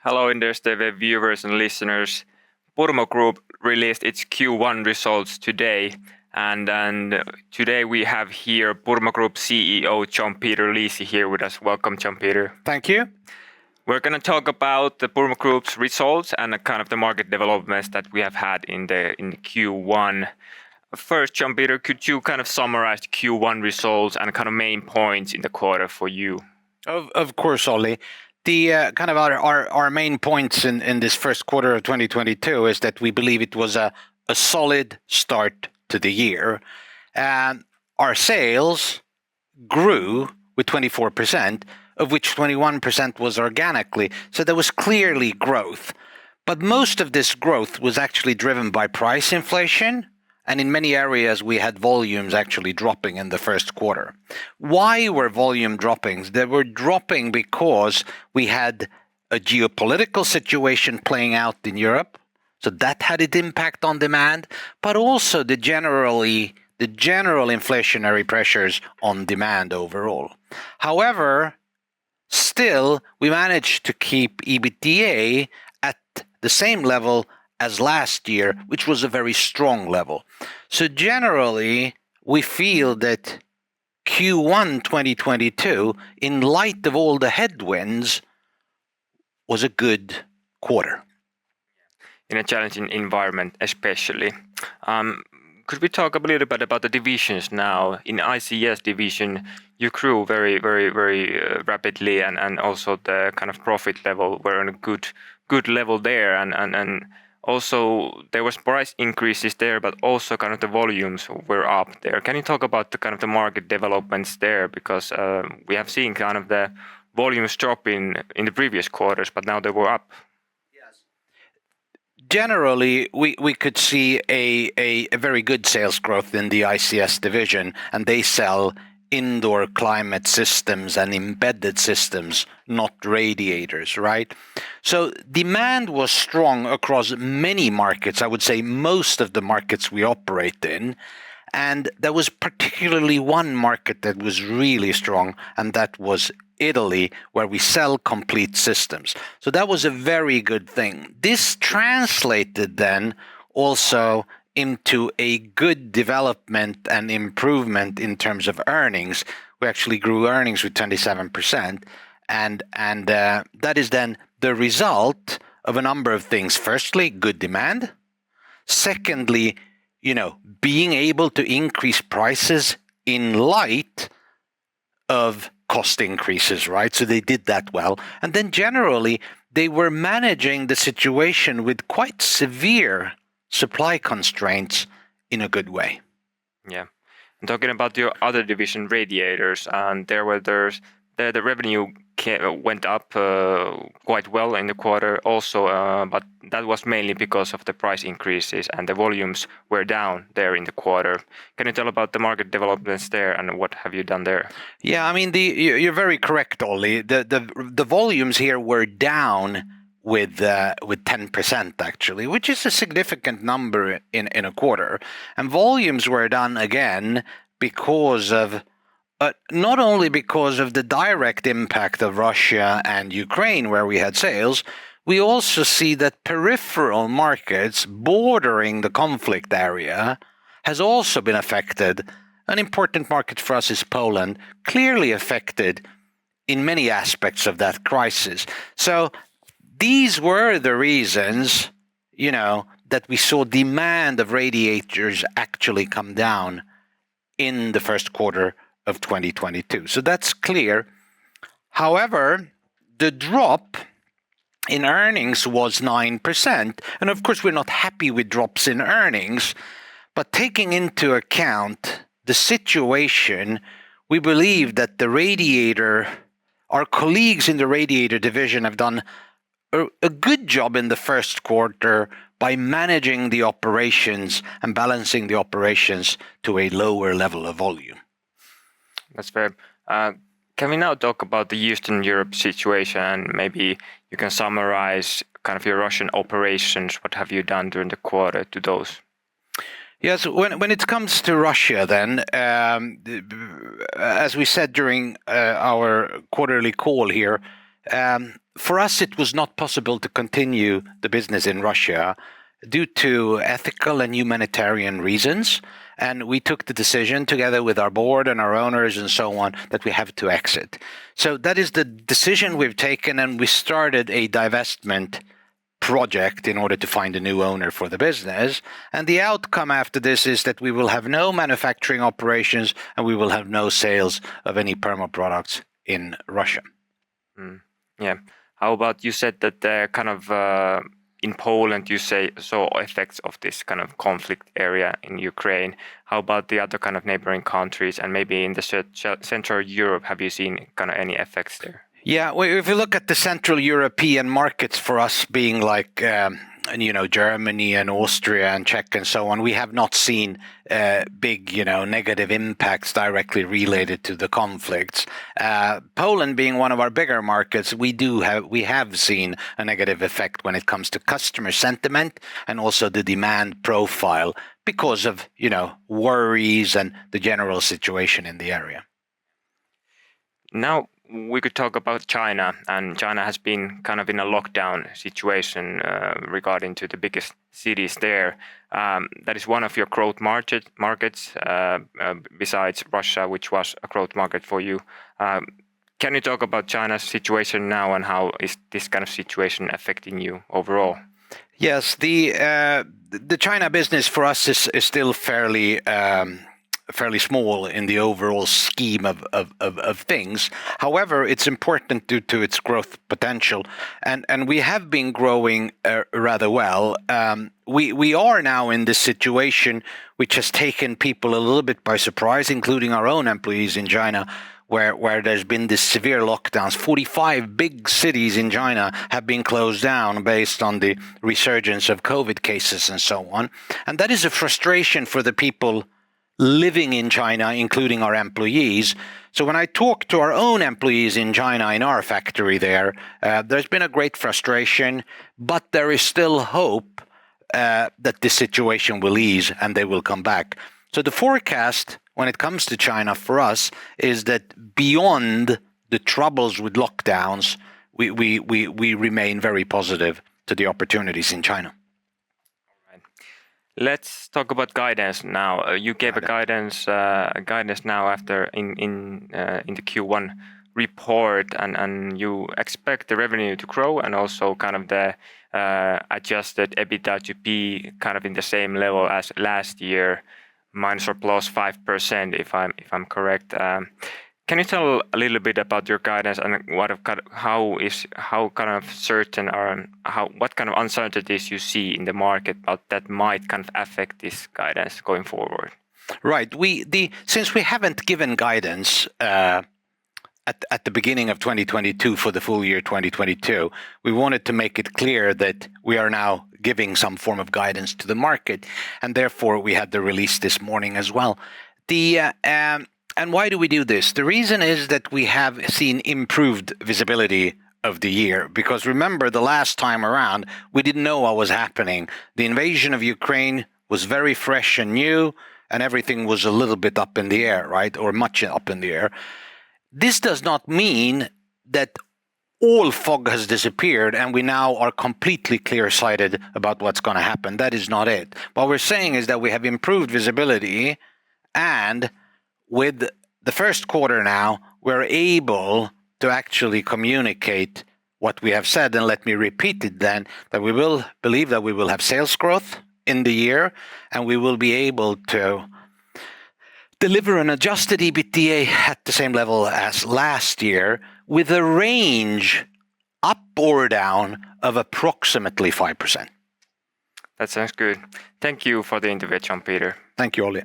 Hello, Inderes TV viewers and listeners. Purmo Group released its Q1 results today, and today we have here Purmo Group CEO John Peter Leesi here with us. Welcome, John Peter. Thank you. We're going to talk about the Purmo Group's results and the kind of the market developments that we have had in the Q1. First, John Peter, could you kind of summarize the Q1 results and kind of main points in the quarter for you? Of course, Olli. The kind of our main points in this first quarter of 2022 is that we believe it was a solid start to the year. Our sales grew with 24%, of which 21% was organically. So there was clearly growth. But most of this growth was actually driven by price inflation. And in many areas, we had volumes actually dropping in the first quarter. Why were volume dropping? They were dropping because we had a geopolitical situation playing out in Europe. So that had its impact on demand, but also the general inflationary pressures on demand overall. However, still, we managed to keep EBITDA at the same level as last year, which was a very strong level. So generally, we feel that Q1 2022, in light of all the headwinds, was a good quarter. In a challenging environment, especially. Could we talk a little bit about the divisions now? In ICS-division, you grew very rapidly, and also the kind of profit level were on a good level there, and also there was price increases there, but also kind of the volumes were up there. Can you talk about the kind of the market developments there? Because we have seen kind of the volumes dropping in the previous quarters, but now they were up. Yes. Generally, we could see a very good sales growth in the ICS division, and they sell indoor climate systems and embedded systems, not radiators, right? So demand was strong across many markets, I would say most of the markets we operate in, and there was particularly one market that was really strong, and that was Italy, where we sell complete systems. So that was a very good thing. This translated then also into a good development and improvement in terms of earnings. We actually grew earnings with 27%, and that is then the result of a number of things. Firstly, good demand. Secondly, being able to increase prices in light of cost increases, right? So they did that well. And then generally, they were managing the situation with quite severe supply constraints in a good way. Yeah. And talking about your other division, Radiators, and the revenue went up quite well in the quarter also, but that was mainly because of the price increases, and the volumes were down there in the quarter. Can you tell about the market developments there and what have you done there? Yeah, I mean, you're very correct, Olli. The volumes here were down with 10% actually, which is a significant number in a quarter. And volumes were down again because of not only because of the direct impact of Russia and Ukraine, where we had sales, we also see that peripheral markets bordering the conflict area has also been affected. An important market for us is Poland, clearly affected in many aspects of that crisis. So these were the reasons, that we saw demand of radiators actually come down in the first quarter of 2022. So that's clear. However, the drop in earnings was 9%. And of course, we're not happy with drops in earnings, but taking into account the situation, we believe that our colleagues in the radiator division have done a good job in the first quarter by managing the operations and balancing the operations to a lower level of volume. That's fair. Can we now talk about the Eastern Europe situation? Maybe you can summarize kind of your Russian operations. What have you done during the quarter to those? Yes, when it comes to Russia, then, as we said during our quarterly call here, For us, it was not possible to continue the business in Russia due to ethical and humanitarian reasons. And we took the decision together with our board and our owners and so on that we have to exit. So that is the decision we've taken, and we started a divestment project in order to find a new owner for the business. And the outcome after this is that we will have no manufacturing operations and we will have no sales of any Purmo products in Russia. Yeah. How about, you said that kind of in Poland you saw effects of this kind of conflict area in Ukraine. How about the other kind of neighboring countries, and maybe in the Central Europe, have you seen kind of any effects there? Yeah, well, if you look at the Central European markets for us being like, Germany and Austria and Czech and so on, we have not seen big, negative impacts directly related to the conflicts. Poland being one of our bigger markets, we have seen a negative effect when it comes to customer sentiment and also the demand profile because of, worries and the general situation in the area. Now, we could talk about China, and China has been kind of in a lockdown situation regarding to the biggest cities there. That is one of your growth markets besides Russia, which was a growth market for you. Can you talk about China's situation now, and how is this kind of situation affecting you overall? Yes, the China business for us is still fairly small in the overall scheme of things. However, it's important due to its growth potential, and we have been growing rather well. We are now in this situation which has taken people a little bit by surprise, including our own employees in China, where there's been this severe lockdowns. 45 big cities in China have been closed down based on the resurgence of COVID cases and so on. And that is a frustration for the people living in China, including our employees. So when I talk to our own employees in China, in our factory there, there's been a great frustration, but there is still hope that this situation will ease and they will come back. So the forecast when it comes to China for us is that beyond the troubles with lockdowns, we remain very positive to the opportunities in China. Let's talk about guidance now. You gave a guidance now after in the Q1 report, and you expect the revenue to grow and also kind of the adjusted EBITDA to be kind of in the same level as last year, minus or plus 5%, if I'm correct. Can you tell a little bit about your guidance and what kind of certain or what kind of uncertainties you see in the market that might kind of affect this guidance going forward? Right. Since we haven't given guidance at the beginning of 2022 for the full year 2022, we wanted to make it clear that we are now giving some form of guidance to the market, and therefore we had the release this morning as well. And why do we do this? The reason is that we have seen improved visibility of the year, because remember, the last time around, we didn't know what was happening. The invasion of Ukraine was very fresh and new, and everything was a little bit up in the air, right? Or much up in the air. This does not mean that all fog has disappeared and we now are completely clear-sighted about what's going to happen. That is not it. What we're saying is that we have improved visibility, and with the first quarter now, we're able to actually communicate what we have said. And let me repeat it then, that we will believe that we will have sales growth in the year, and we will be able to deliver an adjusted EBITDA at the same level as last year, with a range up or down of approximately 5%. That sounds good. Thank you for the interview, John Peter. Thank you, Olli.